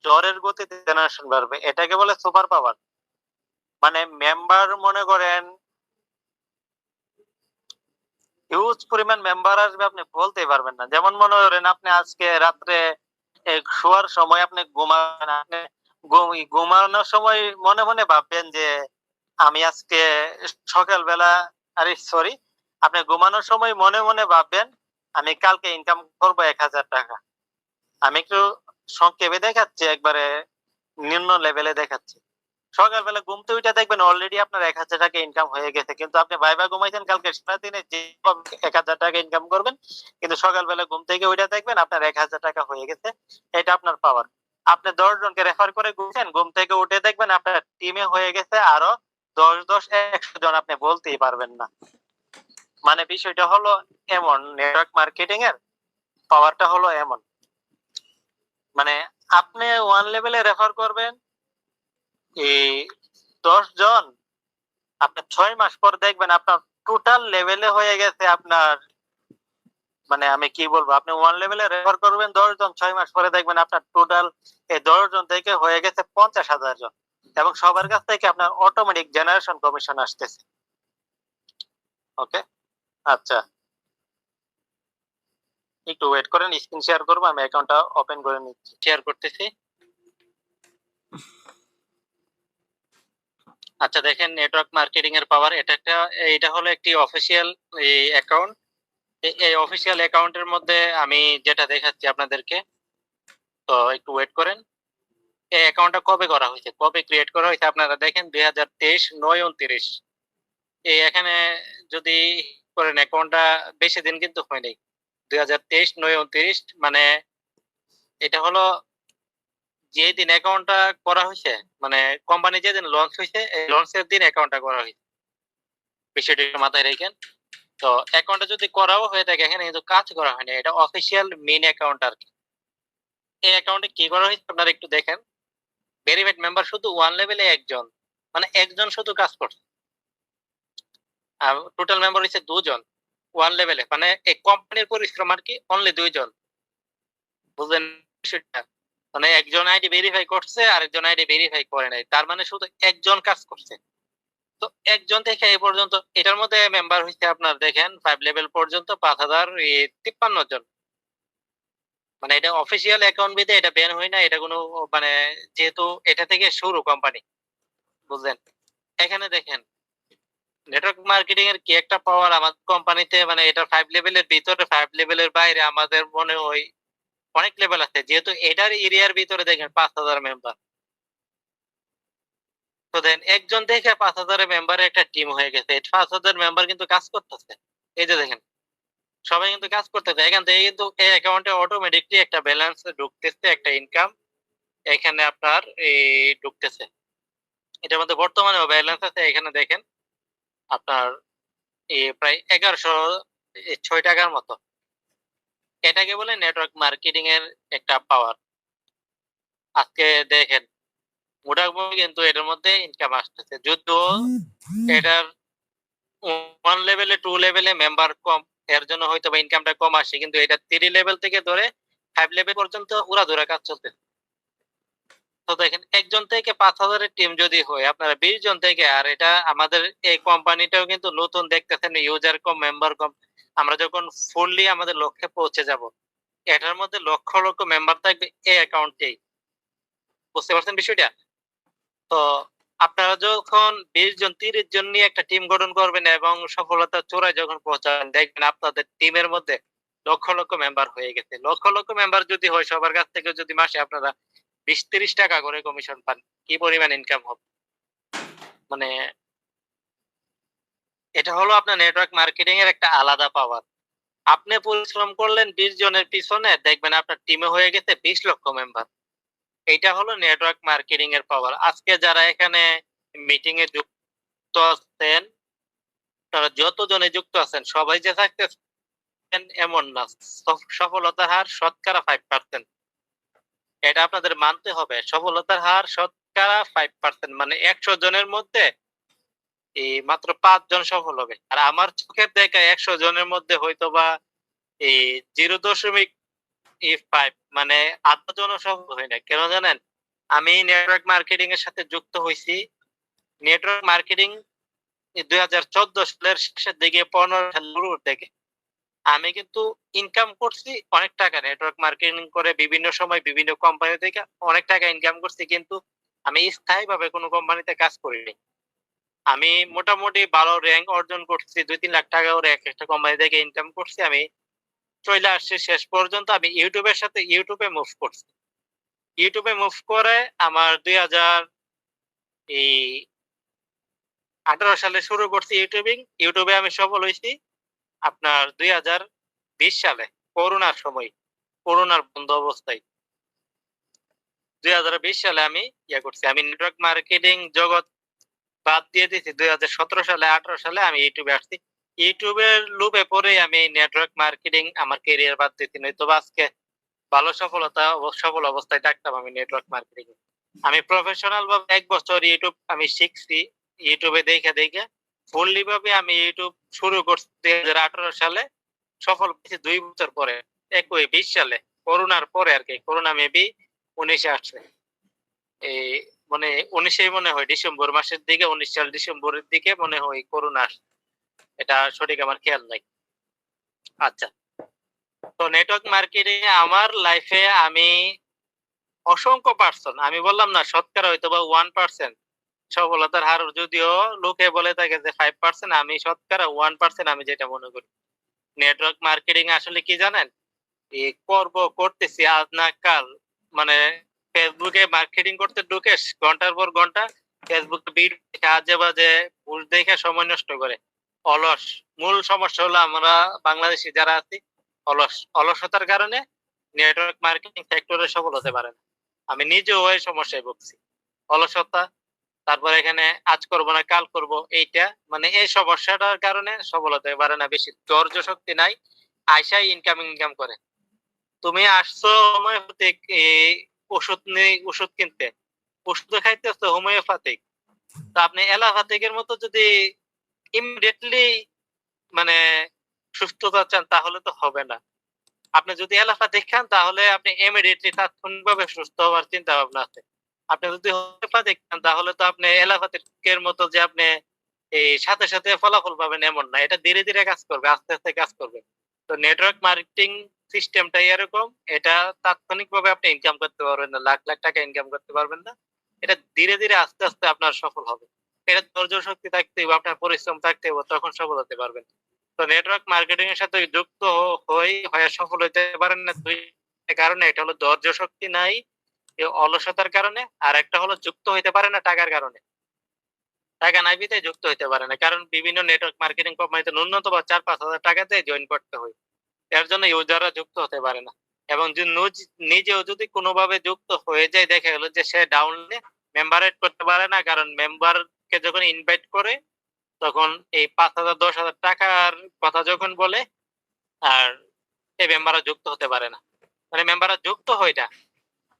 ঝড়ের গতিতে জেনারেশন বাড়বে, এটাকে বলে সুপার পাওয়ার। মানে মেম্বার মনে করেন হিউজ পরিমাণ মেম্বার আসবে, আপনি বলতেই পারবেন না। যেমন মনে করেন আপনি আজকে রাত্রে শোয়ার সময় আপনি ঘুমাবেন, আপনি ঘুমানোর সময় মনে মনে ভাববেন যে আমি আজকে সকালবেলা, আরে সরি, আপনি ঘুমানোর সময় মনে মনে ভাববেন আমি কালকে ইনকাম করবো 1,000 টাকা। আমি একটু সংক্ষেপে দেখাচ্ছি, একবারে নিম্ন লেভেলে দেখাচ্ছি। সকালবেলা ঘুম থেকে উঠে দেখবেন অলরেডি আপনার 1,000 টাকা ইনকাম হয়ে গেছে, কিন্তু আপনি ভাইবা ঘুমাইছেন কালকে সারাদিনে যে 1,000 টাকা ইনকাম করবেন, কিন্তু সকালবেলা ঘুম থেকে উঠে দেখবেন আপনার 1,000 টাকা হয়ে গেছে। এটা আপনার পাওয়ার। আপনি 10 জনকে রেফার করে ঘুরছেন, ঘুম থেকে উঠে দেখবেন আপনার টিমে হয়ে গেছে আরো 10, 100 জন, আপনি বলতেই পারবেন না। মানে বিষয়টা হলো এমন, নেটওয়ার্ক মার্কেটিং এর পাওয়ারটা হলো এমন। মানে আপনি ওয়ান লেভেলে রেফার করবেন এই 10 জন, আপনার 6 মাস পর দেখবেন আপনার টোটাল লেভেলে হয়ে গেছে আপনার, মানে আমি কি বলবো, আপনি ওয়ান লেভেলে রেফার করবেন 10 জন, 6 মাস পরে দেখবেন আপনার টোটাল এই 10 জন থেকে হয়ে গেছে 50,000 জন, এবং সবার কাছ থেকে আপনার অটোমেটিক জেনারেশন কমিশন আসতেছে। ওকে, আচ্ছা, একটু ওয়েট করেন, স্ক্রিন শেয়ার করবো, আমি অ্যাকাউন্টটা ওপেন করে নিচ্ছি, শেয়ার করতেছি। আচ্ছা দেখেন, নেটওয়ার্ক মার্কেটিং এর পাওয়ার, এটা হলো একটি অফিসিয়াল অ্যাকাউন্ট। এই অফিসিয়াল অ্যাকাউন্টের মধ্যে আমি যেটা দেখাচ্ছি আপনাদেরকে, তো একটু ওয়েট করেন। এই অ্যাকাউন্টটা কবে করা হয়েছে, কবে ক্রিয়েট করা হয়েছে আপনারা দেখেন, 2023 9/29। এখানে যদি করেন অ্যাকাউন্টটা বেশি দিন কিন্তু হয়নি, 2023 9/29। মানে এটা হলো যেদিন অ্যাকাউন্টটা করা হয়েছে, মানে কোম্পানি যেদিন লঞ্চ হয়েছে এই লঞ্চের দিন অ্যাকাউন্টটা করা হয়েছে, বিষয়টা একটু মাথায় রাখেন। তো অ্যাকাউন্টটা যদি করাও হয়ে থাকে, এখানে কিন্তু কাজ করা হয়নি, এটা অফিসিয়াল মেইন অ্যাকাউন্ট আর কি। এই অ্যাকাউন্টে কি করা হয়েছে আপনারা একটু দেখেন। ভেরিফাইড মেম্বার শুধু ওয়ান লেভেলে একজন, মানে একজন শুধু কাজ করছে। আর টোটাল মেম্বার হচ্ছে 2 জন ওয়ান লেভেলে, মানে এই কোম্পানির পরিশ্রম আর কি অনলি 2 জন। বুঝলেন বিষয়টা? মানে একজন আইডি ভেরিফাই করছে আর একজন আইডি ভেরিফাই করে নাই, তার মানে শুধু একজন কাজ করছে। তো একজন থেকে এই পর্যন্ত এটার মধ্যে মেম্বার হয়েছে আপনার দেখেন 5 লেভেল পর্যন্ত 5,053 জন। মানে এটা অফিসিয়াল অ্যাকাউন্ট বিদে এটা ব্যান হয় না, এটা কোনো মানে যেহেতু এটা থেকে শুরু কোম্পানি, বুঝলেন? এখানে দেখেন নেটওয়ার্ক মার্কেটিং এর কি একটা পাওয়ার আমাদের কোম্পানিতে, মানে এটা 5 লেভেলের ভিতরে, 5 লেভেলের বাইরে আমাদের মনে হয় অনেক লেভেল আছে, যেহেতু এটার এরিয়ার ভিতরে দেখেন 5,000 মেম্বার। তো দেন একজন থেকে 5,000 মেম্বারের একটা টিম হয়ে গেছে, 5,000 মেম্বার কিন্তু কাজ করতেছে। এই যে দেখেন সবাই কিন্তু কাজ করতেছে, এখান থেকে কিন্তু এই অ্যাকাউন্টে অটোমেটিকলি একটা ব্যালেন্স ঢুকতেছে, একটা ইনকাম এখানে আপনার এই ঢুকতেছে। এটার মধ্যে বর্তমানেও ব্যালেন্স আছে, এখানে দেখেন আপনার প্রায় 1106 টাকার মতো। এটাকে বলে নেটওয়ার্ক মার্কেটিং এর একটা পাওয়ার। আজকে দেখেন মোটামুটি কিন্তু এটার মধ্যে ইনকাম আসতেছে, যদিও এটার ওয়ান লেভেলে 2 লেভেলে মেম্বার কম, এর জন্য হয়তো বা ইনকামটা কম আসে, কিন্তু এটা 3 লেভেল থেকে ধরে 5 লেভেল পর্যন্ত উড়াধুরা কাজ চলতে। তো দেখেন একজন থেকে 5,000 এর টিম যদি হয়, আপনারা 20 জন থেকে, আর এটা আমাদের এই কোম্পানিটাও কিন্তু নতুন, দেখতেছেন ইউজার কম মেম্বার কম। আমরা যখন ফুললি আমাদের লক্ষ্যে পৌঁছে যাব, এটার মধ্যে লক্ষ লক্ষ মেম্বার থাকবে এই অ্যাকাউন্টেই। বুঝতে পারছেন বিষয়টা? তো আপনারা যখন 20 জন 30 জন নিয়ে একটা টিম গঠন করবেন এবং সফলতার চূড়ায় যখন পৌঁছাবেন, দেখবেন আপনাদের টিমের মধ্যে লক্ষ লক্ষ মেম্বার হয়ে গেছে। লক্ষ লক্ষ মেম্বার যদি হয়, সবার কাছ থেকে যদি মাসে আপনারা 20-30 টাকা করে কমিশন পান, কি পরিমাণ ইনকাম হবে? মানে এটা হলো আপনার নেটওয়ার্ক মার্কেটিং এর একটা আলাদা পাওয়ার। আপনি পরিশ্রম করলেন 20 জনের পিছনে, দেখবেন আপনার টিমে হয়ে গেছে 20 লক্ষ মেম্বার। এইটা হলো নেটওয়ার্ক মার্কেটিং এর পাওয়ার। আজকে যারা এখানে মিটিং এ যুক্ত আছেন, তারা যতজনে যুক্ত আছেন সবাই যে থাকতেছেন এমন না। সফলতার হার শতকরা 5%। এটা আপনাদের মানতে হবে। সফলতার হার শতকরা 5%, মানে 100 জনের মধ্যে এই মাত্র 5 জন সফল হবে। আর আমার চোখের দেখা 100 জনের মধ্যে হয়তোবা এই 0.5, মানে 8 জনও সফল হয় না। কেন জানেন? আমি নেটওয়ার্ক মার্কেটিং এর সাথে যুক্ত হয়েছি। নেটওয়ার্ক মার্কেটিং 2014 সালের শেষের দিকে 15 সালের থেকে আমি কিন্তু ইনকাম করছি অনেক টাকা। নেটওয়ার্ক মার্কেটিং করে বিভিন্ন সময় বিভিন্ন কোম্পানি থেকে অনেক টাকা ইনকাম করছি, কিন্তু আমি স্থায়ীভাবে কোনো কোম্পানিতে কাজ করিনি। আমি মোটামুটি ভালো র‍্যাংক অর্জন করছি, 2-3 লাখ টাকা করে এক একটা কোম্পানি থেকে ইনকাম করছি। আমি চলে আসছি শেষ পর্যন্ত আমি ইউটিউবের সাথে ইউটিউবে মুভ করছি। ইউটিউবে মুভ করে আমার 2018 সালে শুরু করছি ইউটিউবিং। ইউটিউবে আমি সফল হইছি আপনার 2020 সালে করোনার সময়, করোনার বন্ধ অবস্থায় 2020 সালে আমি করছি। আমি নেটওয়ার্ক মার্কেটিং জগৎ বাদ দিয়ে দিয়েছি 2017 সালে 18 সালে আমি ইউটিউবে আসছি। ইউটিউবের লুপে পড়ে আমি নেটওয়ার্ক মার্কেটিং আমার ক্যারিয়ার বাদ দিয়েছি, নয়তো আজকে ভালো সফল অবস্থায় থাকতাম আমি নেটওয়ার্ক মার্কেটিং। আমি প্রফেশনাল ভাবে 1 বছর ইউটিউব আমি শিখছি। ইউটিউবে দেখে ফুললি ভাবে আমি ইউটিউব শুরু করছি 2018 সালে, সফল হয়েছি 2 বছর পরে 20 সালে করোনার পরে আর কি। করোনা মেবি 19 আসছে, এই মানে 19 মনে হয় ডিসেম্বর মাসের দিকে, 19 সাল ডিসেম্বরের দিকে মনে হয় করোনা আসছে। এটা সঠিক আমার খেয়াল নাই। আচ্ছা, তো নেটওয়ার্ক মার্কেটিং এ আমার লাইফে আমি অসংখ্য পার্সন, আমি বললাম না শতকরা হয়তো বা 1% সফলতার হার, যদিও লোকে বলে থাকে যে 5%, আমি শতকরা 1% আমি যেটা মনে করি। নেটওয়ার্ক মার্কেটিং আসলে কি জানেন? করতেছি আজ না কাল, মানে ফেসবুকে মার্কেটিং করতে ঢুকে ঘন্টার পর ঘন্টা ফেসবুক ভিডিও দেখে আজে বাজে পোস্ট দেখে সময় নষ্ট করে। অলস। মূল সমস্যা হলো আমরা বাংলাদেশি যারা আছি অলসতার কারণে নেটওয়ার্ক মার্কেটিং সেক্টরে সফল হতে পারে না। আমি নিজেও এই সমস্যায় ভুগছি। অলসতা, তারপর এখানে আজ করব না কাল করব, এইটা মানে এই সমস্যাটার কারণে সফল হতে পারে না। বেশি ধৈর্য শক্তি নাই, আইসাই ইনকাম করে। তুমি আসছো হোমিওপ্যাথিক ওষুধ কিনতে, ওষুধ খাইতেছো হোমিওপ্যাথিক, তো আপনি এলোপ্যাথিকের মতো যদি ইমিডিয়েটলি মানে সুস্থতা চান তাহলে তো হবে না। আপনি যদি এলোপ্যাথিক খান তাহলে আপনি ইমিডিয়েটলি তাৎক্ষণিকভাবে সুস্থ হওয়ার চিন্তা ভাবনা আছে। আপনি যদি হোমিওপ্যাথিক খান তাহলে তো আপনি এলোপ্যাথিকের মতো যে আপনি এই সাথে সাথে ফলাফল পাবেন এমন না। এটা ধীরে ধীরে কাজ করবে, আস্তে আস্তে কাজ করবে। তো নেটওয়ার্ক মার্কেটিং সিস্টেমটাই এরকম। এটা তাৎক্ষণিকভাবে আপনি ইনকাম করতে পারবেন না, লাখ লাখ টাকা ইনকাম করতে পারবেন না। এটা ধীরে ধীরে আস্তে আস্তে আপনার সফল হবে। এটা ধৈর্য শক্তি থাকতে হবে, আপনার পরিশ্রম থাকতে হবে, তখন সফল হতে পারবেন। তো নেটওয়ার্ক মার্কেটিং এর সাথে যুক্ত হয়ে সফল হতে পারেন না 2 কারণে। এটা হলো ধৈর্য শক্তি নাই, অলসতার কারণে, আর একটা হলো যুক্ত হইতে পারে না টাকার কারণে। টাকা নাই বিধায় যুক্ত হইতে পারে না। কারণ বিভিন্ন নেটওয়ার্ক মার্কেটিং কোম্পানিতে ন্যূনতম ৪-৫ হাজার টাকা দিয়ে জয়েন করতে হয়। এর জন্য ইউজাররা যুক্ত হতে পারে না। এবং নিজেও যদি কোনোভাবে যুক্ত হয়ে যায়, দেখা গেল যে সে ডাউনলোডে মেম্বার এড করতে পারে না। কারণ মেম্বারকে যখন ইনভাইট করে তখন এই ৫,০০০ ১০,০০০ টাকার কথা যখন বলে, আর এই মেম্বাররা যুক্ত হতে পারে না। মানে মেম্বাররা যুক্ত হয় না।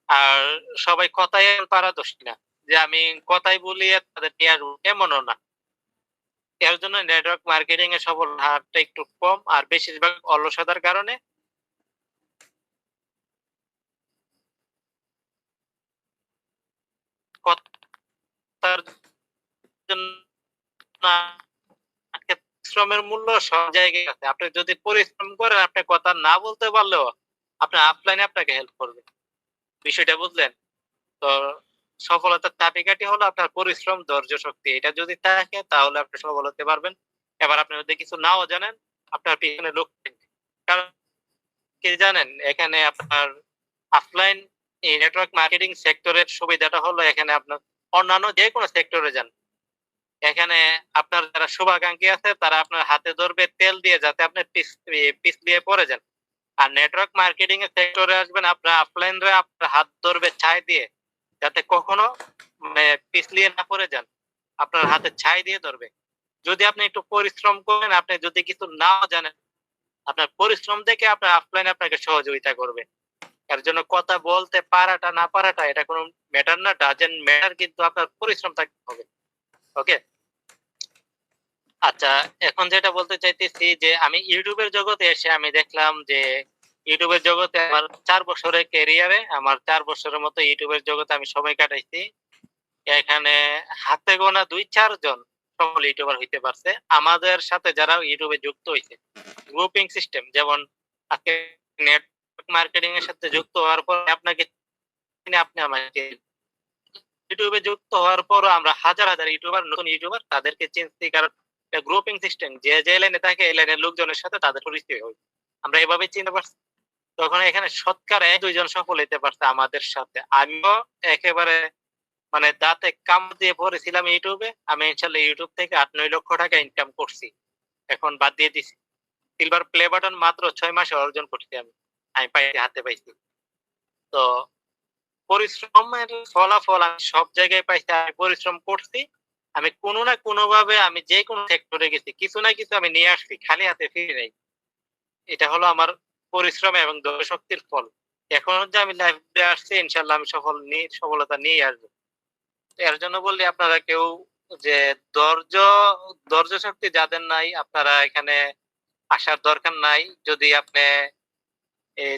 আর সবাই কথায় পারদর্শী না, যে আমি কথাই বলিয়ে তাদের নিয়ে আসবো এমনও না। এর জন্য নেটওয়ার্ক মার্কেটিং এর সফল হারটা একটু কম, আর বেশিরভাগ অলসতার কারণে। কথার জন্য পরিশ্রমের মূল্য সব জায়গায় আছে। আপনি যদি পরিশ্রম করেন, আপনি কথা না বলতে পারলেও আপনার আপলাইনে আপনাকে হেল্প করবে। বিষয়টা বুঝলেন? তো সফলতার চাবিকাঠি হলো আপনার পরিশ্রম, ধৈর্য শক্তি। এটা যদি থাকে তাহলে আপনি সফল হতে পারবেন। এবার আপনি যদি কিছু নাও জানেন, আপনার পিছনে লোক থাকবে। কারণ কি জানেন, এখানে আপনার অফলাইন এই নেটওয়ার্ক মার্কেটিং সেক্টরের সুবিধাটা হলো এখানে আপনার অন্যান্য যেকোনো সেক্টরে যান, এখানে আপনার যারা শুভাকাঙ্ক্ষী আছে তারা আপনার হাতে ধরবে তেল দিয়ে, যাতে আপনি পিছলিয়ে পড়ে যান। আর নেটওয়ার্ক মার্কেটিং এর সেক্টরে আসবেন, আপনার অফলাইনরা আপনার হাত ধরবে ছাই দিয়ে, যাতে কখনো পিছলিয়ে না পড়ে যান। আপনার হাতে ছাই দিয়ে ধরবে। যদি আপনি একটু পরিশ্রম করেন, আপনি যদি কিছু নাও জানেন, আপনার পরিশ্রম দেখে আপনার অফলাইনে আপনাকে সহযোগিতা করবে। এর জন্য কথা বলতে পারাটা না পারাটা এটা কোনো ম্যাটার না, ডাজেন্ট ম্যাটার, কিন্তু আপনার পরিশ্রম থাকতে হবে। ওকে, আচ্ছা, এখন যেটা বলতে চাইতেছি যে আমি ইউটিউবের জগতে এসে আমি দেখলাম যে ইউটিউবের জগতে আমার 4 বছরের ক্যারিয়ারে আমার 4 বছরের মতো ইউটিউবের জগতে আমি সময় কাটাইছি। এখানে হাতে গোনা ২-৪ জন সফল ইউটিউবার হইতে পারছে। আমাদের সাথে যারা ইউটিউবে যুক্ত হইছে। গ্রুপিং সিস্টেম যেমন আজকে নেটওয়ার্ক মার্কেটিং এর সাথে যুক্ত হওয়ার পর আপনাকে চিনে আপনি আমাকে ইউটিউবে যুক্ত হওয়ার পরও আমরা হাজার হাজার ইউটিউবার নতুন ইউটিউবার তাদেরকে চিনছি কারণ গ্রুপিং সিস্টেম যে লাইনে থাকে এই লাইনের লোকজনের সাথে তাদের পরিচয় হয়। আমরা এভাবে চিনতে পারছি। তখন এখানে শতকরা ১-২ জন সফল হইতে পারছে আমাদের সাথে। আমিও একেবারে মানে দাঁতে কামড় দিয়ে পড়েছিলাম ইউটিউবে। আমি ইনশাআল্লাহ ইউটিউব থেকে ৮-৯ লক্ষ টাকা ইনকাম করছি। এখন বাদ দিয়ে দিছি। সিলভার প্লে বাটন মাত্র ৬ মাসে অর্জন করছি আমি। আমি হাতে পাইছি। তো পরিশ্রমের ফলাফল আমি সব জায়গায় পাইছি। আমি পরিশ্রম করছি। আমি কোনো না কোনোভাবে আমি যেকোনো সেক্টরে গেছি। কিছু না কিছু আমি নিয়ে আসছি। খালি হাতে ফিরি নাই। এটা হলো আমার পরিশ্রম এবং দৈর্ঘ্যশক্তির ফল। এখন যে আমি লাইফে আসছি ইনশাআল্লাহ আমি সফলতা নিয়েই আসবো। এর জন্য বললি আপনারা কেউ যে ধৈর্য ধৈর্য শক্তি যাদের নাই আপনারা এখানে আসার দরকার নাই। যদি আপনি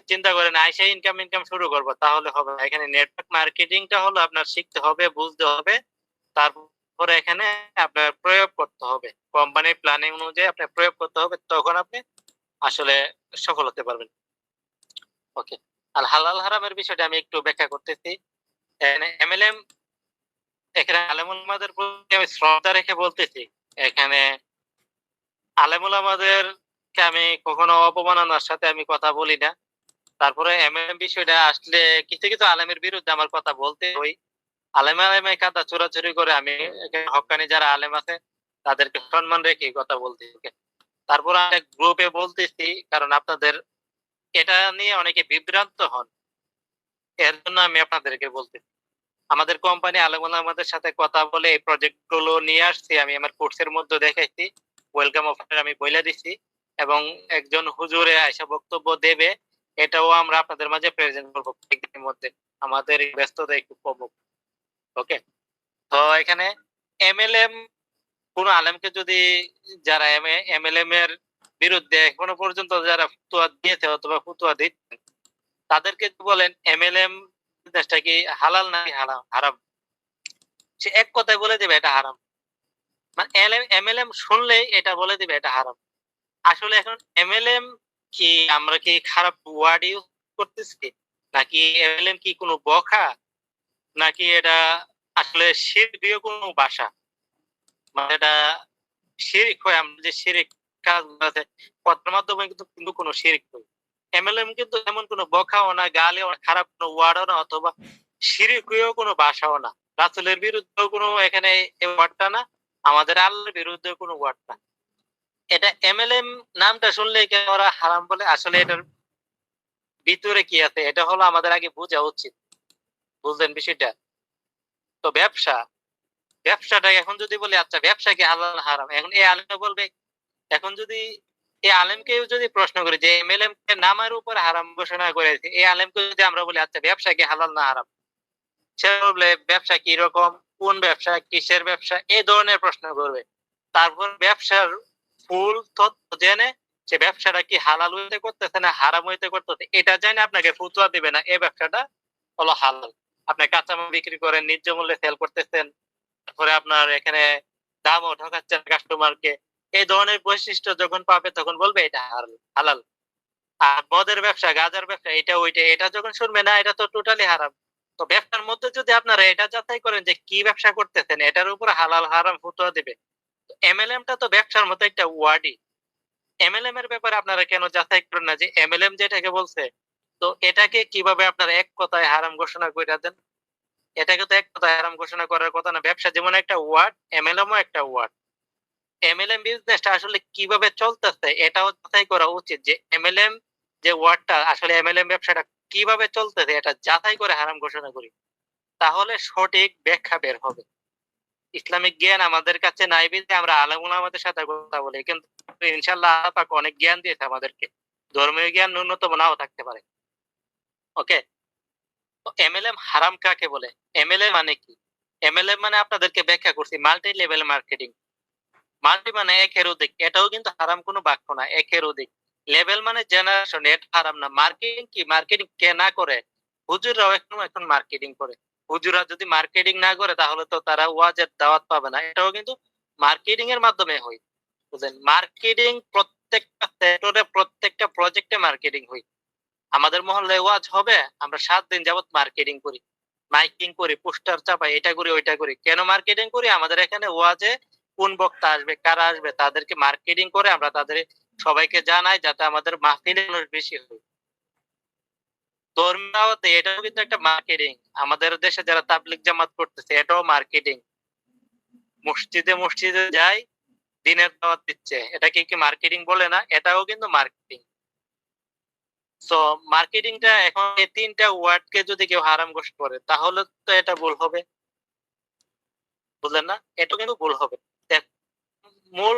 চিন্তা করেন আইসা ইনকাম শুরু করব তাহলে হবে না। এখানে নেটওয়ার্ক মার্কেটিংটা হলো আপনার শিখতে হবে, বুঝতে হবে। তারপরে এখানে আপনার প্রয়োগ করতে হবে। কোম্পানির প্ল্যানিং অনুযায়ী আপনার প্রয়োগ করতে হবে। তখন আপনি আসলে সফল হতে পারবেন। ওকে। আর হালাল হারামের বিষয়টা আমি একটু ব্যাখ্যা করতেছি। এখানে এমএলএম এখানে আলেমুল আমাদের প্রতি আমি শ্রদ্ধা রেখে বলতেছি। এখানে আলেমুল আমাদেরকে আমি কখনো অপমাননার সাথে আমি কথা বলি না। তারপরে এমএলএম বিষয়টা আসলে কিছু আলেমের বিরুদ্ধে আমার কথা বলতে হই। আলেমে কাদা চোরাচুরি করে আমি হক্কানি যারা আলেম আছে তাদেরকে সম্মান রেখে কথা বলতে। তারপর আমি গ্রুপে বলতেছি কারণ আপনাদের এটা নিয়ে অনেকে বিভ্রান্ত হন। এর জন্য আমি আপনাদেরকে বলতেছি। আমাদের কোম্পানি আলেমুল আমাদের সাথে কথা বলে এই প্রজেক্ট গুলো নিয়ে আসছি। আমি আমার কোর্সের মধ্যে দেখাইছি। ওয়েলকাম অফার আমি বইলা দিছি এবং একজন হুজুরে আইসা বক্তব্য দেবে। এটাও আমরা আপনাদের মাঝে প্রেজেন্ট করব কয়েকদিনের মধ্যে। আমাদের এই ব্যস্ততা একটু কমুক। ওকে? তো এখানে এমএলএম কোন আলেমকে যদি যারা এমএলএম এর বিরুদ্ধে এখনো পর্যন্ত যারা ফতোয়া দিয়েছে অথবা ফতোয়া দিচ্ছেন তাদেরকে বলেন এমএলএম বিজনেসটা কি হালাল নাকি হারাম? সে এক কথায় বলে দিবে এটা হারাম। মানে এমএলএম শুনলেই এটা বলে দিবে এটা হারাম। আসলে এখন এমএলএম কি আমরা কি খারাপ ওয়ার্ড ইউজ করতেছি? নাকি এমএলএম কি কোনো বখা? নাকি এটা আসলে শিরকীয় কোনো ভাষা? মানে এটা শিরিক হয় আমরা যে শিরিক কাজগুলো আছে কথার মাধ্যমে কিন্তু কোনো শিরিক নয়। এমএলএম কিন্তু এমন কোনো বখাও না, গালিও না, খারাপ কোনো ওয়ার্ডও না অথবা শিরিকীয় কোনো ভাষাও না। রাসূলের বিরুদ্ধেও কোনো এখানে এই ওয়ার্ডটা না, আমাদের আল্লাহর বিরুদ্ধেও কোনো ওয়ার্ড না। এটা এমএলএম নামটা শুনলেই কেন ওরা হারাম বলে? আসলে এটার ভিতরে কি আছে এটা হলো আমাদের আগে বোঝা উচিত। বুঝলেন বিষয়টা? তো ব্যবসাটা এখন যদি বলি আচ্ছা ব্যবসা কি হালাল না হারাম? এখন এই আলেমটা বলবে এখন যদি এই আলেমকেও যদি প্রশ্ন করি যে এমএলএম কে নামের উপর হারাম ঘোষণা করেছে, এই আলেমকে যদি আমরা বলি আচ্ছা ব্যবসা কি হালাল না হারাম? সে বলবে ব্যবসা কি রকম, কোন ব্যবসা, কিসের ব্যবসা এই ধরনের প্রশ্ন করবে। তারপর ব্যবসার ফুল তথ্য জেনে সে ব্যবসাটা কি হালাল হইতে করতেছে না হারাম হইতে করতেছে এটা জেনে আপনাকে ফতোয়া দিবে না এই ব্যবসাটা হলো হালাল। আপনি কাঁচামাল বিক্রি করেন, ন্যায্য মূল্যে সেল করতেছেন। তারপরে আপনার এখানে দামও ঠকাচ্ছেন কাস্টমারকে। এই ধরনের বৈশিষ্ট্য যখন পাবে তখন বলবে এটা হালাল। আর মদের ব্যবসা, গাঁজার ব্যবসা এটা ওইটা এটা যখন শুনবে না এটা তো টোটালি হারাম। তো ব্যবসার মধ্যে যদি আপনারা এটা যাচাই করেন যে কি ব্যবসা করতেছেন এটার উপর হালাল হারাম ফতোয়া দিবে। এমএলএম টা তো ব্যবসার মতো একটা ওয়ার্ডই। এমএলএম এর ব্যাপারে আপনারা কেন যাচাই করেন না যে এমএলএম যেটাকে বলছে তো এটাকে কিভাবে আপনারা এক কথায় হারাম ঘোষণা কইরা দেন? এটাকে তো এক কথায় হারাম ঘোষণা করার কথা না। ব্যবসা যেমন একটা ওয়ার্ড, এমএলএম ও একটা ওয়ার্ড। এমএলএম বিজনেসটা আসলে কিভাবে চলতেছে এটাও যাচাই করা উচিত যে এমএলএম যে ওয়ার্ডটা আসলে এমএলএম ব্যবসাটা কিভাবে চলতেছে এটা যাচাই করে হারাম ঘোষণা করি। তাহলে সঠিক ব্যাখ্যা বের হবে। ইসলামিক জ্ঞান আমাদের কাছে নাই বিধায় আমরা আলেম ওলামাদের সাথে কথা বলি। কিন্তু ইনশাআল্লাহ আল্লাহ পাক অনেক জ্ঞান দিয়েছে আমাদেরকে। ধর্মীয় জ্ঞান ন্যূনতম নাও থাকতে পারে। ওকে? তো এমএলএম হারাম কাকে বলে? এমএলএম মানে কি? এমএলএম মানে আপনাদেরকে ব্যাখ্যা করছি মাল্টি লেভেল মার্কেটিং। মাল্টি মানে একের অধিক। এটাও কিন্তু হারাম কোনো বাক্য না। একের অধিক। লেভেল মানে জেনারেশন, এটা হারাম না। মার্কেটিং কি, মার্কেটিং কে না করে? হুজুররাও এখন মার্কেটিং করে। হুজুরা যদি মার্কেটিং না করে তাহলে তো তারা ওয়াজের দাওয়াত পাবে না। এটাও কিন্তু মার্কেটিং এর মাধ্যমে হয়। বুঝলেন? মার্কেটিং প্রত্যেকটা সেক্টরে, প্রত্যেকটা প্রজেক্টে মার্কেটিং হয়। আমাদের মহল্লায় ওয়াজ হবে, আমরা 7 দিন যাবত মার্কেটিং করি, মাইকিং করি, পোস্টার চাপাই, এটা করি ওইটা করি। কেন মার্কেটিং করি? আমাদের এখানে ওয়াজে কোন বক্তা আসবে, কারা আসবে, তাদেরকে মার্কেটিং করে আমরা তাদের সবাইকে জানাই, যাতে আমাদের মাহফিলে মানুষ বেশি হয়। ধর্মীয় দাওয়াতে এটাও কিন্তু একটা মার্কেটিং। আমাদের দেশে যারা তাবলিগ জামাত করতেছে, এটাও মার্কেটিং। মসজিদে মসজিদে যাই, দিনের দাওয়াত দিচ্ছে, এটাকে কি মার্কেটিং বলে না? এটাও কিন্তু মার্কেটিং। সো মার্কেটিংটা এখন এই 3টা ওয়ার্ডকে যদি কেউ হারাম ঘোষণা করে তাহলে তো এটা ভুল হবে। বুঝলেন না? এটা কিন্তু ভুল হবে। দেখ, মূল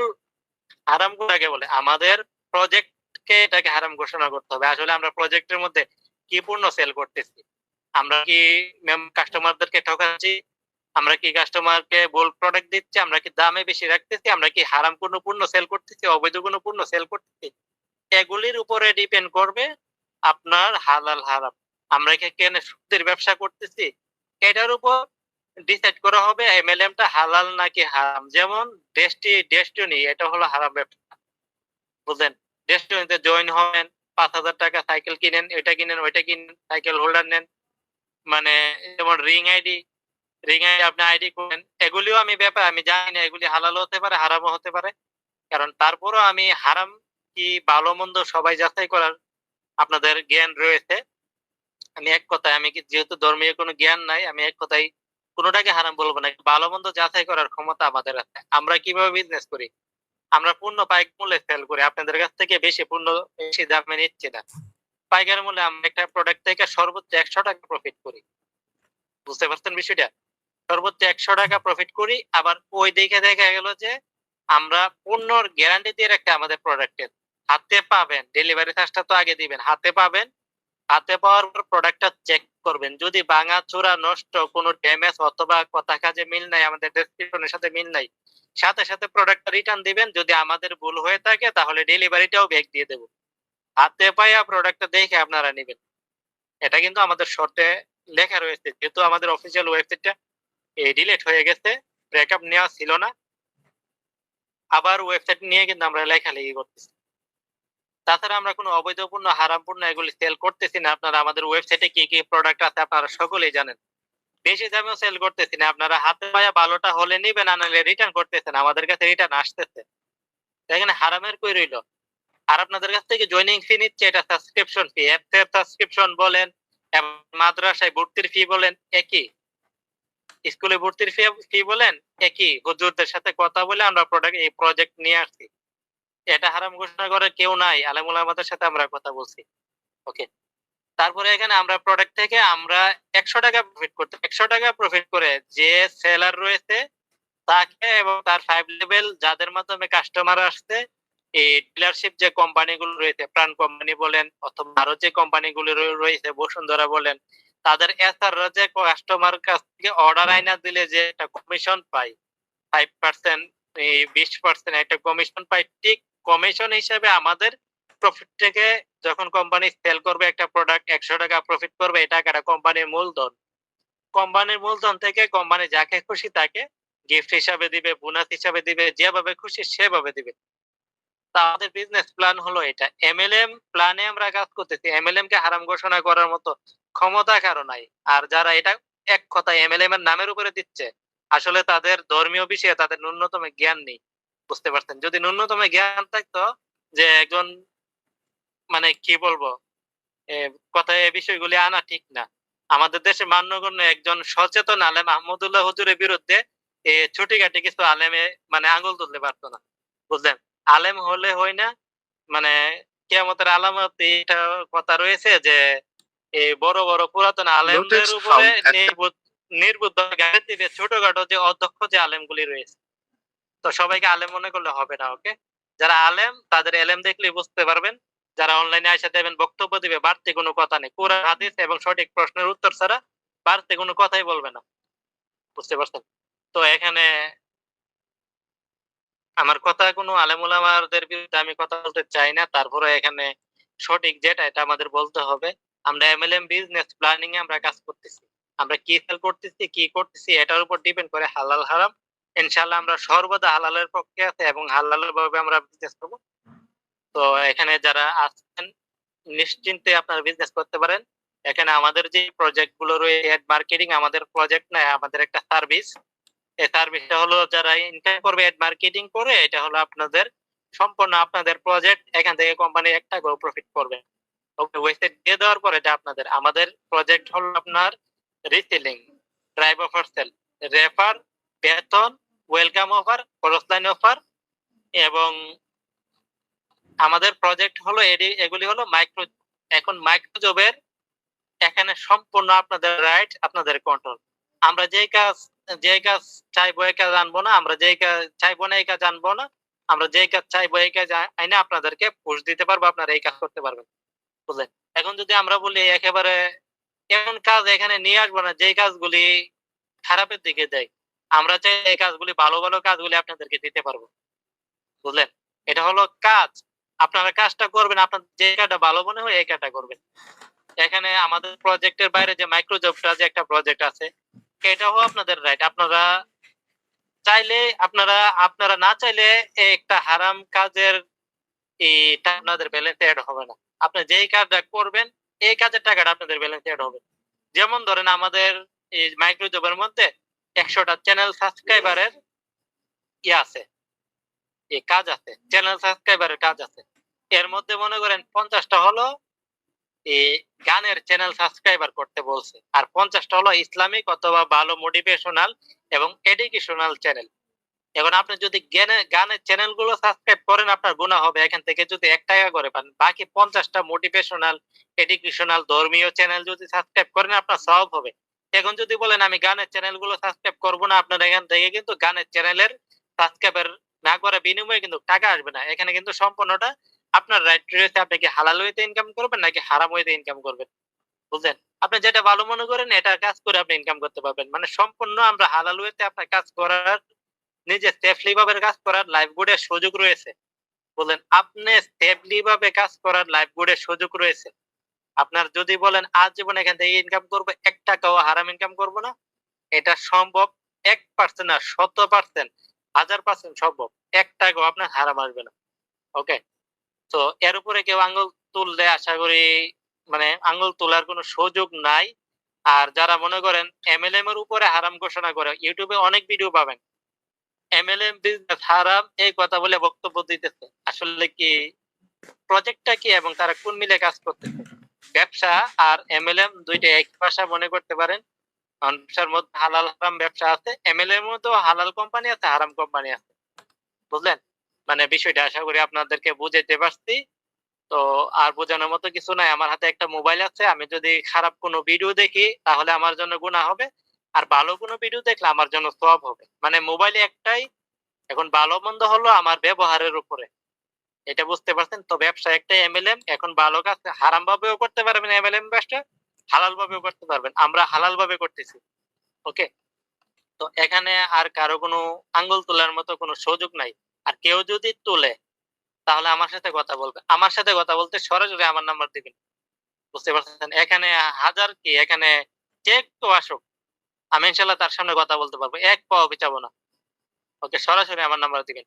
হারাম কোনটাকে বলে? আমাদের প্রজেক্টকে এটাকে হারাম ঘোষণা করতে হবে। আসলে আমরা প্রজেক্টের মধ্যে কি পণ্য সেল করতেছি? আমরা কি কাস্টমারদেরকে ঠকাচ্ছি? আমরা কি কাস্টমারকে ভুল প্রোডাক্ট দিচ্ছি? আমরা কি দামে বেশি রাখতেছি? আমরা কি হারাম কোনো পণ্য সেল করতেছি? অবৈধ কোনো পণ্য সেল করতেছি? এগুলির উপরে ডিপেন্ড করবে আপনার হালাল হারাম। আমরা কি কেন সুদের ব্যবসা করতেছি? এটার উপর ডিসাইড করা হবে এমএলএম টা হালাল নাকি হারাম। যেমন ডেস্টিনি এটা হলো হারাম ব্যবসা। বুঝলেন? ডেস্টিনিতে জয়েন হবেন, ৫,০০০ টাকা সাইকেল কিনেন, এটা কিনেন, ওইটা কিনেন, সাইকেল হোল্ডার নেন। মানে যেমন রিং আইডি আপনি আইডি করেন। এগুলিও আমি ব্যাপার আমি জানি না, এগুলি হালালও হতে পারে, হারামও হতে পারে। কারণ তারপরও আমি হারাম কি ভালো মন্দ সবাই যাচাই করার আপনাদের জ্ঞান রয়েছে। আমি এক কথায়, আমি কি যেহেতু ধর্মীয় কোনো জ্ঞান নাই, আমি এক কথায় কোনোটাকে হারাম বলবো না। ভালো মন্দ যাচাই করার ক্ষমতা আমাদের আছে। আমরা কিভাবে বিজনেস করি? আমরা পণ্য পাইক মূল্যে সেল করি। আপনাদের কাছ থেকে বেশি পণ্য বেশি দামে নিচ্ছি না। পাইকারি মূল্যে আমরা একটা প্রোডাক্ট থেকে সর্বোচ্চ ১০০ টাকা প্রফিট করি। বুঝতে পারছেন বিষয়টা? সর্বোচ্চ ১০০ টাকা প্রফিট করি। আবার ওই দিকে দেখা গেল যে আমরা পণ্যর গ্যারান্টি দিয়ে রাখি আমাদের প্রোডাক্টের। হাতে পাবেন, ডেলিভারি চার্জটা তো আগে দিবেন। হাতে পাবেন, হাতে পাওয়ার পর প্রোডাক্টটা চেক করবেন। যদি ভাঙাচোরা, নষ্ট, কোনো ড্যামেজ অথবা কথা কাজে মিল নাই, আমাদের ডেসক্রিপশনের সাথে মিল নাই, সাথে সাথে প্রোডাক্টটা রিটার্ন দিবেন। যদি আমাদের ভুল হয়ে থাকে তাহলে ডেলিভারিটাও ব্যাক দিয়ে দেব। হাতে পাইয়া প্রোডাক্টটা দেখে আপনারা নিবেন। এটা কিন্তু আমাদের শর্তে লেখা রয়েছে। যেহেতু আমাদের অফিসিয়াল ওয়েবসাইটটা ডিলিট হয়ে গেছে, ব্যাকআপ নেওয়া ছিল না, আবার ওয়েবসাইট নিয়ে কিন্তু আমরা লেখালেখি করতেছি। তাছাড়া আমরা কোনো অবৈধ পণ্য, হারাম পণ্য এগুলি সেল করতেছি না। আপনারা আমাদের ওয়েবসাইটে কি কি প্রোডাক্ট আছে আপনারা সকলেই জানেন। বেশি দামেও সেল করতেছি না। আপনারা হাতে পায়া ভালোটা হলে নিবেন, না নিলে রিটার্ন করতেছেন। আমাদের কাছে রিটার্ন আসতেছে। এখানে হারামের কই রইল? আর আপনাদের কাছ থেকে জয়েনিং ফি নিচ্ছে, এটা সাবস্ক্রিপশন ফি। অ্যাপসের সাবস্ক্রিপশন বলেন, মাদ্রাসায় ভর্তির ফি বলেন, একই। স্কুলে ভর্তির ফি বলেন, একই। হুজুরদের সাথে কথা বলে আমরা এই প্রজেক্ট নিয়ে আসছি। এটা হারাম ঘোষণা করার কেউ নাই। আলেম ওলামাদের সাথে আমরা কথা বলছি। ওকে। তারপরে এখানে আমরা প্রোডাক্ট থেকে আমরা ১০০ টাকা প্রফিট করতে, ১০০ টাকা প্রফিট করে যে সেলার রয়েছে তাকে এবং তার 5 লেভেল যাদের মাধ্যমে কাস্টমার আসছে, এই ডিলারশিপ যে কোম্পানিগুলো রয়েছে, প্রাণ কোম্পানি বলেন অথবা আরো যে কোম্পানিগুলো রয়েছে, বসুন্ধরা বলেন, তাদের এসআররা যে কাস্টমার কাছ থেকে অর্ডার আইনা দিলে যে একটা কমিশন পায় 5%, এই 20% একটা কমিশন পায়। ঠিক কমিশন হিসেবে আমাদের প্রফিট থেকে যখন কোম্পানি সেল করবে একটা প্রোডাক্ট, ১০০ টাকা প্রফিট করবে, এই টাকাটা কোম্পানির মূলধন। কোম্পানির মূলধন থেকে কোম্পানি যাকে খুশি তাকে গিফট হিসাবে দিবে, বোনাস হিসাবে দিবে, যেভাবে খুশি সেভাবে দিবে। তা আমাদের বিজনেস প্ল্যান হলো এটা। এমএলএম প্ল্যানে আমরা কাজ করতেছি। এমএলএম কে হারাম ঘোষণা করার মতো ক্ষমতা কারো নাই। আর যারা এটা এক কথায় এমএলএম এর নামের উপরে দিচ্ছে, আসলে তাদের ধর্মীয় বিষয়ে তাদের ন্যূনতম জ্ঞান নেই। বুঝতে পারছেন? যদি ন্যূনতম জ্ঞান থাকতো, যে একজন মানে কি বলবো, এ কথায় এই বিষয়গুলি আনা ঠিক না। আমাদের দেশে মান্যগণ্য একজন সচেতন আলেম আহমদুল্লাহ হুজুরের বিরুদ্ধে ছুটিখাটি কিছু আলেমে মানে আঙুল তুলতে পারতো না। বুঝলেন? আলেম হলে হয় না, মানে কিয়ামতের আলামত এটা কথা রয়েছে যে এই বড় বড় পুরাতন Noted আলেমদের উপরে found at the নির্বুদ্ধ গালি দিবে ছোটখাটো যে অধ্যক্ষ যে আলেমগুলি রয়েছে। তো সবাইকে আলেম মনে করলে হবে না, ওকে? যারা আলেম তাদের এলেম দেখলেই বুঝতে পারবেন। যারা অনলাইনে আইসা দেবেন, বক্তব্য দিবে, বাড়তি কোনো কথা নেই। কোরআন, হাদিস এবং সঠিক প্রশ্নের উত্তর ছাড়া বাড়তি কোনো কথাই বলবে না। বুঝতে পারছেন? তো এখানে আমার কথা কোনো আলেমুলামাদের বিরুদ্ধে আমি কথা বলতে চাই না, তারপরে এখানে সঠিক যেটা এটা আমাদের বলতে হবে। আমরা এমএলএম বিজনেস প্ল্যানিং এ আমরা কাজ করতেছি, আমরা কি সেল করতেছি কি করতেছি এটার উপর ডিপেন্ড করে হালাল হারাম। ইনশাআল্লাহ আমরা সর্বদা হালালের পক্ষে আছে এবং হালালের ভাবে আমরা বিজনেস করবো। তো এখানে যারা আছেন নিশ্চিন্তে আপনারা বিজনেস করতে পারেন। এখানে আমাদের যে প্রজেক্ট গুলো রয়েছে অ্যাড মার্কেটিং আমাদের প্রজেক্ট না, আমাদের একটা সার্ভিস। এই সার্ভিসটা হলো যারা ইনকাম করবে অ্যাড মার্কেটিং করে, এটা হলো আপনাদের সম্পূর্ণ আপনাদের প্রজেক্ট। এখান থেকে কোম্পানি একটা করে প্রফিট করবে। ওকে, ওয়েবসাইট দিয়ে দেওয়ার পর এটা আপনাদের। আমাদের প্রজেক্ট হলো আপনার reselling, drive offer sale, refer, বেতন, ওয়েলকাম অফার, ক্রসলাইন অফার এবং আমাদের প্রজেক্ট হলো এগুলি হলো মাইক্রো। এখন মাইক্রো জবের এখানে সম্পূর্ণ আপনাদের রাইট, আপনাদের কন্ট্রোল। আমরা যে কাজ চাইবো এই কাজ আনবো না, আমরা যে কাজ চাইবো না এই কাজ আনবো না, আমরা যে কাজ চাইবো এই কাজ আইনে আপনাদেরকে পুশ দিতে পারবো, আপনারা এই কাজ করতে পারবেন। বুঝলেন? এখন যদি আমরা বলি একেবারে এমন কাজ এখানে নিয়ে আসবো না যে কাজগুলি খারাপের দিকে দেয়, আমরা চাই এই কাজগুলি ভালো ভালো কাজগুলি আপনাদেরকে দিতে পারবো। বুঝলেন? এটা হলো কাজ, আপনারা কাজটা করবেন, আপনার যে কাজটা ভালো মনে হয় এই কাজটা করবেন। এখানে আমাদের প্রজেক্টের বাইরে যে মাইক্রো জবটা যে একটা প্রজেক্ট আছে, এটাও আপনাদের রাইট। আপনারা চাইলে আপনারা আপনারা না চাইলে একটা হারাম কাজের এটা আপনাদের ব্যালেন্সে এড হবে না। আপনি যেই কাজটা করবেন এই কাজের টাকাটা আপনাদের ব্যালেন্সে এড হবে। যেমন ধরেন আমাদের এই মাইক্রো জবের মধ্যে ১০০টা চ্যানেল সাবস্ক্রাইবারের আছে, এই কাজ আছে, চ্যানেল সাবস্ক্রাইবারের কাজ আছে। এর মধ্যে মনে করেন ৫০টা হলো এই গানের চ্যানেল সাবস্ক্রাইবার করতে বলছে, আর ৫০টা হলো ইসলামিক অথবা ভালো মোটিভেশনাল এবং এডুকেশনাল চ্যানেল। এখন আপনি যদি গানের চ্যানেল গুলো সাবস্ক্রাইব করেন আপনার গুনাহ হবে। এখান থেকে যদি ১ টাকা করে পান, বাকি ৫০টা মোটিভেশনাল, এডুকেশনাল, ধর্মীয় চ্যানেল যদি সাবস্ক্রাইব করেন আপনার সওয়াব হবে। এখন যদি বলেন আমি গানের চ্যানেল গুলো সাবস্ক্রাইব করব না, আপনার এখান থেকে কিন্তু গানের চ্যানেলের সাবস্ক্রাইবার না করার বিনিময়ে কিন্তু টাকা আসবে না। এখানে কিন্তু সম্পূর্ণটা আপনার রাইট রয়েছে, আপনি কি হালাল ওয়েতে ইনকাম করবেন নাকি হারাম ওয়েতে ইনকাম করবেন। বুঝলেন? আপনি যেটা ভালো মনে করেন এটা কাজ করে আপনি ইনকাম করতে পারবেন। মানে সম্পূর্ণ আমরা হালাল ওয়েতে আপনার কাজ করার, নিজে সেফলি ভাবে কাজ করার লাইভগুডের সুযোগ রয়েছে। বললেন আপনি সেফলি ভাবে কাজ করার লাইভগুডের সুযোগ রয়েছে। আপনার যদি বলেন আজীবন এখান থেকে ইনকাম করব, ১ টাকাও হারাম ইনকাম করব না, এটা সম্ভব ১% না ১০০%, ১০০০% সম্ভব। ১ টাকাও আপনার হারাম আসবে না। ওকে? তো এর উপরে কেউ আঙ্গুল তুললে আশা করি মানে আঙ্গুল তোলার কোনো সুযোগ নাই। আর যারা মনে করেন এমএলএম এর উপরে হারাম ঘোষণা করে, YouTube এ অনেক ভিডিও পাবেন। এমএলএম বিজনেস হারাম এই কথা বলে বক্তব্য দিতেছে। আসলে কি প্রজেক্টটা কি এবং তারা কোন মিলে কাজ করতেছে? ব্যবসা আর এমএলএম ২ টা এক ভাষা মনে করতে পারেন। কারণ ব্যবসার মধ্যে হালাল হারাম ব্যবসা আছে। এমএলএম এর মধ্যেও হালাল কোম্পানি আছে, হারাম কোম্পানি আছে। বুঝলেন? মানে বিষয়টা আশা করি আপনাদেরকে বুঝাইতে পারছি। তো আর বোঝানোর মতো কিছু নাই। আমার হাতে একটা মোবাইল আছে। আমি যদি খারাপ কোনো ভিডিও দেখি তাহলে আমার জন্য গুনাহ হবে। আর ভালো কোনো ভিডিও দেখলে আমার জন্য সওয়াব হবে। মানে মোবাইলে একটাই, এখন ভালো-মন্দ হলো আমার ব্যবহারের উপরে। এটা বুঝতে পারছেন? তো ব্যবসা একটাই এমএলএম। এখন ভালো কাজ হারাম ভাবেও করতে পারবেন এমএলএম ব্যবসা, হালাল ভাবেও করতে পারবেন। আমরা হালাল ভাবে করতেছি। ওকে? তো এখানে আর কারো কোনো আঙ্গুল তোলার মতো কোনো সুযোগ নাই। আর কেউ যদি তোলে তাহলে আমার সাথে কথা বলবে। আমার সাথে কথা বলতে সরাসরি আমার নাম্বার দিবেন। বুঝতে পারছেন? এখানে হাজার কি এখানে যে কেউ আসুক, আমি ইনশাআল্লাহ তার সামনে কথা বলতে পারবো। এক পাও পিছাবো না। ওকে? সরাসরি আমার নাম্বার দিবেন।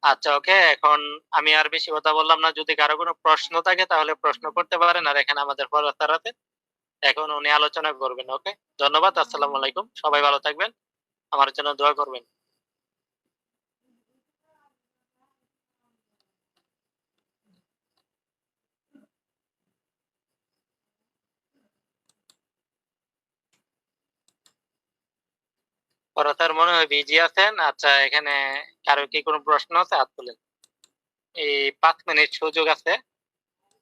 আচ্ছা, ওকে। এখন আমি আর বেশি কথা বললাম না। যদি কারো কোনো প্রশ্ন থাকে তাহলে প্রশ্ন করতে পারেন। আর এখানে আমাদের ফরওয়ার্ড স্যার আছেন। এখন উনি আলোচনা করবেন। ওকে? ধন্যবাদ। আসসালামু আলাইকুম। সবাই ভালো থাকবেন। আমার জন্য দোয়া করবেন। ফরওয়ার্ড স্যার মনে হয় বিজি আছেন। আচ্ছা, এখানে কারো কি কোনো প্রশ্ন আছে? হাত তুলেন। এই ৫ মিনিট সুযোগ আছে।